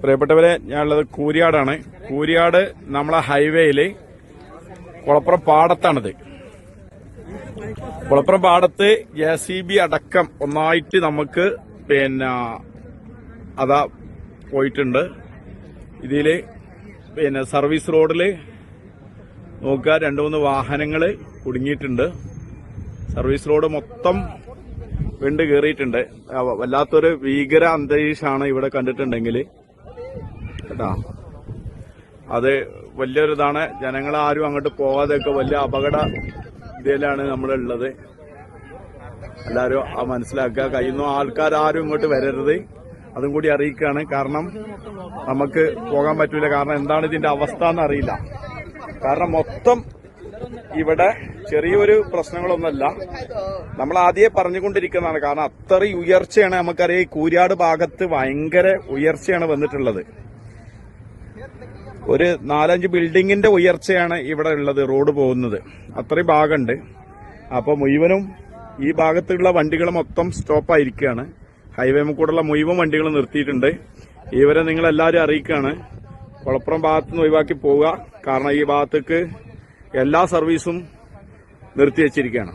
പ്രിയപ്പെട്ടവരെ, ഞാനുള്ളത് കൂരിയാടാണ്. കൂരിയാട് നമ്മളെ ഹൈവേയില് കുളപ്പുറം പാടത്താണിത്. കുളപ്പുറം പാടത്ത് JCB അടക്കം ഒന്നായിട്ട് നമുക്ക് അതാ പോയിട്ടുണ്ട്. ഇതില് സർവീസ് റോഡില് നോക്കുക, 2-3 വാഹനങ്ങള് കുടുങ്ങിയിട്ടുണ്ട്. സർവീസ് റോഡ് മൊത്തം വിണ്ട് കയറിയിട്ടുണ്ട്. വല്ലാത്തൊരു ഭീകര അന്തരീക്ഷമാണ് ഇവിടെ കണ്ടിട്ടുണ്ടെങ്കിൽ കേട്ടാ. അത് വലിയൊരിതാണ്. ജനങ്ങളാരും അങ്ങോട്ട് പോകാതെയൊക്കെ വലിയ അപകട ഇതിലാണ് നമ്മളുള്ളത്. എല്ലാവരും മനസ്സിലാക്കുക. കഴിയുന്ന ആൾക്കാരും ഇങ്ങോട്ട് വരരുത്, അതും കൂടി അറിയിക്കുകയാണ്. കാരണം നമുക്ക് പോകാൻ പറ്റൂല. കാരണം എന്താണ് ഇതിന്റെ അവസ്ഥ എന്നറിയില്ല. കാരണം മൊത്തം ഇവിടെ ചെറിയൊരു പ്രശ്നങ്ങളൊന്നുമല്ല, നമ്മൾ ആദ്യമേ പറഞ്ഞുകൊണ്ടിരിക്കുന്നതാണ്. കാരണം അത്രയും ഉയർച്ചയാണ്. നമുക്കറിയാം, ഈ കൂരിയാട് ഭാഗത്ത് ഭയങ്കര ഉയർച്ചയാണ് വന്നിട്ടുള്ളത്. ഒരു 4-5 ബിൽഡിങ്ങിന്റെ ഉയർച്ചയാണ് ഇവിടെ ഉള്ളത്, റോഡ് പോകുന്നത് അത്രയും ഭാഗമുണ്ട്. അപ്പൊ മുഴുവനും ഈ ഭാഗത്തുള്ള വണ്ടികൾ മൊത്തം സ്റ്റോപ്പായിരിക്കുകയാണ്. ഹൈവേ കൂടെയുള്ള മുഴുവൻ വണ്ടികൾ നിർത്തിയിട്ടുണ്ട്. ഇവരെ നിങ്ങൾ എല്ലാവരും അറിയിക്കുകയാണ്, കുളപ്പുറം ഭാഗത്തുനിന്ന് ഒഴിവാക്കി പോവുക. കാരണം ഈ ഭാഗത്തേക്ക് എല്ലാ സർവീസും നിർത്തിവെച്ചിരിക്കുകയാണ്.